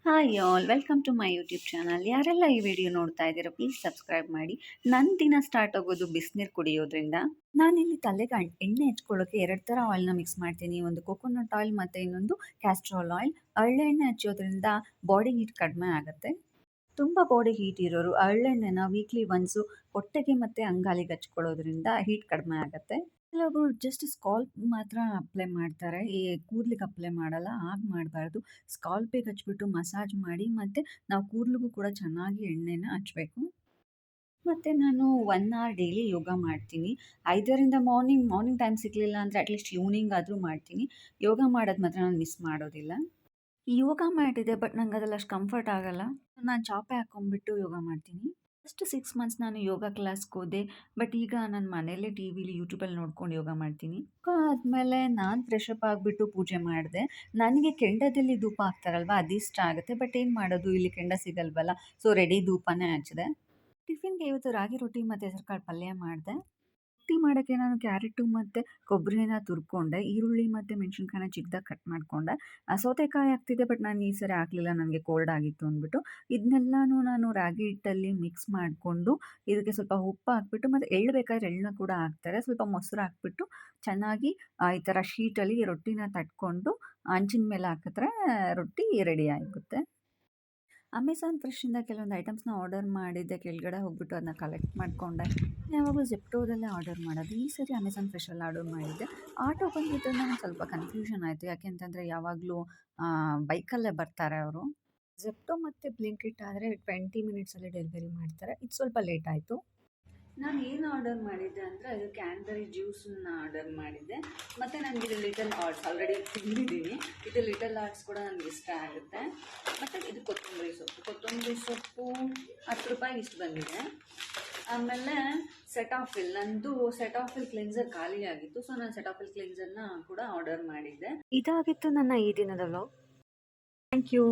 Hi all welcome to my YouTube channel. ಯಾರೆಲ್ಲ ಈ video ನೋಡ್ತಾ ಇದ್ದೀರಾ ಪ್ಲೀಸ್ ಸಬ್ಸ್ಕ್ರೈಬ್ ಮಾಡಿ. ನನ್ನ ದಿನ ಸ್ಟಾರ್ಟ್ ಆಗೋದು ಬಿಸಿನೀರು ಕುಡಿಯೋದ್ರಿಂದ. ನಾನಿಲ್ಲಿ ತಲೆಗೆ ಎಣ್ಣೆ ಹಚ್ಕೊಳ್ಳೋಕೆ ಎರಡು ಥರ ಆಯಿಲ್ನ ಮಿಕ್ಸ್ ಮಾಡ್ತೀನಿ. ಒಂದು ಕೊಕೊನಟ್ ಆಯಿಲ್ ಮತ್ತು ಇನ್ನೊಂದು ಕ್ಯಾಸ್ಟ್ರಾಲ್ ಆಯಿಲ್. ಎಳ್ಳೆಣ್ಣೆ ಹಚ್ಚೋದ್ರಿಂದ ಬಾಡಿ ಹೀಟ್ ಕಡಿಮೆ ಆಗುತ್ತೆ. ತುಂಬ ಬಾಡಿ ಹೀಟ್ ಇರೋರು ಎಳ್ಳೆಣ್ಣೆನ ವೀಕ್ಲಿ ಒನ್ಸು ಹೊಟ್ಟೆಗೆ ಮತ್ತು ಅಂಗಾಲಿಗೆ ಹಚ್ಕೊಳ್ಳೋದ್ರಿಂದ ಹೀಟ್ ಕಡಿಮೆ ಆಗುತ್ತೆ. ಕೆಲವೊಬ್ರು ಜಸ್ಟ್ ಸ್ಕಾಲ್ಪ್ ಮಾತ್ರ ಅಪ್ಲೈ ಮಾಡ್ತಾರೆ, ಈ ಕೂದಲಿಗೆ ಅಪ್ಲೈ ಮಾಡಲ್ಲ. ಹಾಗೆ ಮಾಡಬಾರ್ದು. ಸ್ಕಾಲ್ಪಿಗೆ ಹಚ್ಬಿಟ್ಟು ಮಸಾಜ್ ಮಾಡಿ ಮತ್ತು ನಾವು ಕೂದಲಿಗೂ ಕೂಡ ಚೆನ್ನಾಗಿ ಎಣ್ಣೆನ ಹಚ್ಚಬೇಕು. ಮತ್ತು ನಾನು 1 ಅವರ್ ಡೈಲಿ ಯೋಗ ಮಾಡ್ತೀನಿ. 5ರಿಂದ ಮಾರ್ನಿಂಗ್ ಟೈಮ್ ಸಿಗಲಿಲ್ಲ ಅಂದರೆ ಅಟ್ಲೀಸ್ಟ್ ಈವ್ನಿಂಗ್ ಆದರೂ ಮಾಡ್ತೀನಿ. ಯೋಗ ಮಾಡೋದು ಮಾತ್ರ ನಾನು ಮಿಸ್ ಮಾಡೋದಿಲ್ಲ. ಯೋಗ ಮ್ಯಾಟ್ ಇದೆ, ಬಟ್ ನಂಗೆ ಅದ್ರಲ್ಲಿ ಅಷ್ಟು ಕಂಫರ್ಟ್ ಆಗಲ್ಲ. ನಾನು ಚಾಪೆ ಹಾಕ್ಕೊಂಡ್ಬಿಟ್ಟು ಯೋಗ ಮಾಡ್ತೀನಿ. ಫಸ್ಟ್ 6 ಮಂತ್ಸ್ ನಾನು ಯೋಗ ಕ್ಲಾಸ್ಗೆ ಹೋದೆ, ಬಟ್ ಈಗ ನಾನು ಮನೆಯಲ್ಲೇ ಟಿವಿಲಿ ಯೂಟ್ಯೂಬಲ್ಲಿ ನೋಡ್ಕೊಂಡು ಯೋಗ ಮಾಡ್ತೀನಿ. ಯೋಗ ಆದಮೇಲೆ ನಾನು ಫ್ರೆಶ್ ಅಪ್ ಆಗಿಬಿಟ್ಟು ಪೂಜೆ ಮಾಡಿದೆ. ನನಗೆ ಕೆಂಡದಲ್ಲಿ ಧೂಪ ಹಾಕ್ತಾರಲ್ವ ಅದು ಇಷ್ಟ ಆಗುತ್ತೆ, ಬಟ್ ಏನು ಮಾಡೋದು, ಇಲ್ಲಿ ಕೆಂಡ ಸಿಗಲ್ವಲ್ಲ, ಸೊ ರೆಡಿ ಧೂಪನೇ ಹಚ್ಚಿದೆ. ಟಿಫಿನ್ಗೆ ಇವತ್ತು ರಾಗಿ ರೊಟ್ಟಿ ಮತ್ತು ಹೆಸರುಕಾಳು ಪಲ್ಯ ಮಾಡಿದೆ. ರೊಟ್ಟಿ ಮಾಡೋಕ್ಕೆ ನಾನು ಕ್ಯಾರೆಟು ಮತ್ತು ಕೊಬ್ಬರಿನ ತುರ್ಕೊಂಡೆ, ಈರುಳ್ಳಿ ಮತ್ತು ಮೆಣಸಿನ್ಕಾಯಿನ ಚಿಕ್ಕದಾಗಿ ಕಟ್ ಮಾಡಿಕೊಂಡೆ. ಸೌತೆಕಾಯಿ ಹಾಕ್ತಿದ್ದೆ, ಬಟ್ ನಾನು ಈ ಸರಿ ಹಾಕಲಿಲ್ಲ, ನನಗೆ ಕೋಲ್ಡ್ ಆಗಿತ್ತು ಅಂದ್ಬಿಟ್ಟು. ಇದನ್ನೆಲ್ಲನೂ ನಾನು ರಾಗಿ ಹಿಟ್ಟಲ್ಲಿ ಮಿಕ್ಸ್ ಮಾಡಿಕೊಂಡು ಇದಕ್ಕೆ ಸ್ವಲ್ಪ ಉಪ್ಪು ಹಾಕ್ಬಿಟ್ಟು, ಮತ್ತು ಎಳ್ಳು ಬೇಕಾದ್ರೆ ಎಳ್ಳನ್ನ ಕೂಡ ಹಾಕ್ತಾರೆ, ಸ್ವಲ್ಪ ಮೊಸರು ಹಾಕ್ಬಿಟ್ಟು ಚೆನ್ನಾಗಿ ಈ ಥರ ಶೀಟಲ್ಲಿ ರೊಟ್ಟಿನ ತಟ್ಕೊಂಡು ಹಂಚಿನ ಮೇಲೆ ಹಾಕಿದ್ರೆ ರೊಟ್ಟಿ ರೆಡಿ ಆಗುತ್ತೆ. ಅಮೆಝಾನ್ ಫ್ರೆಶಿಂದ ಕೆಲವೊಂದು ಐಟಮ್ಸ್ನ ಆರ್ಡರ್ ಮಾಡಿದ್ದೆ, ಕೆಳಗಡೆ ಹೋಗ್ಬಿಟ್ಟು ಅದನ್ನ ಕಲೆಕ್ಟ್ ಮಾಡಿಕೊಂಡೆ. ಯಾವಾಗಲೂ ಜೆಪ್ಟೋದಲ್ಲೇ ಆರ್ಡರ್ ಮಾಡೋದು, ಈ ಸರಿ ಅಮೆಝಾನ್ ಫ್ರೆಶಲ್ಲಿ ಆರ್ಡರ್ ಮಾಡಿದ್ದೆ. ಆಟೋ ಬಂದಿದ್ದರಿಂದ ನಂಗೆ ಸ್ವಲ್ಪ ಕನ್ಫ್ಯೂಷನ್ ಆಯಿತು, ಯಾಕೆಂತಂದರೆ ಯಾವಾಗಲೂ ಬೈಕಲ್ಲೇ ಬರ್ತಾರೆ ಅವರು. ಜೆಪ್ಟೋ ಮತ್ತು ಬ್ಲಿಂಕಿಟ್ ಆದರೆ 20 ಮಿನಿಟ್ಸಲ್ಲಿ ಡೆಲಿವರಿ ಮಾಡ್ತಾರೆ, ಇದು ಸ್ವಲ್ಪ ಲೇಟ್ ಆಯಿತು. ನಾನು ಏನು ಆರ್ಡರ್ ಮಾಡಿದ್ದೆ ಅಂದರೆ ಅದು ಕ್ಯಾನ್ಬೆರಿ ಜ್ಯೂಸನ್ನ ಆರ್ಡರ್ ಮಾಡಿದ್ದೆ, ಮತ್ತು ನನಗೆ ಇದು ಲಿಟಲ್ ಆರ್ಟ್ಸ್ ಆಲ್ರೆಡಿ ತಿಂದಿದ್ದೀನಿ. ಇದು ಲಿಟಲ್ ಆರ್ಟ್ಸ್ ಕೂಡ ನನಗೆ ಇಷ್ಟ ಆಗುತ್ತೆ. ಮತ್ತು ಇದು ಕೊತ್ತಂಬರಿ ಸೊಪ್ಪು 10 ರೂಪಾಯಿಗೆ ಇಷ್ಟು ಬಂದಿದೆ. ಆಮೇಲೆ ಸೆಟಾಫಿಲ್, ನಂದು ಸೆಟಾಫಿಲ್ ಕ್ಲೆನ್ಸರ್ ಖಾಲಿ ಆಗಿತ್ತು, ಸೊ ನಾನು ಸೆಟಾಫಿಲ್ ಕ್ಲೆನ್ಸರ್ನ ಕೂಡ ಆರ್ಡರ್ ಮಾಡಿದ್ದೆ. ಇದಾಗಿತ್ತು ನನ್ನ ಈ ದಿನದ ವ್ಲಾಗ್. Thank you.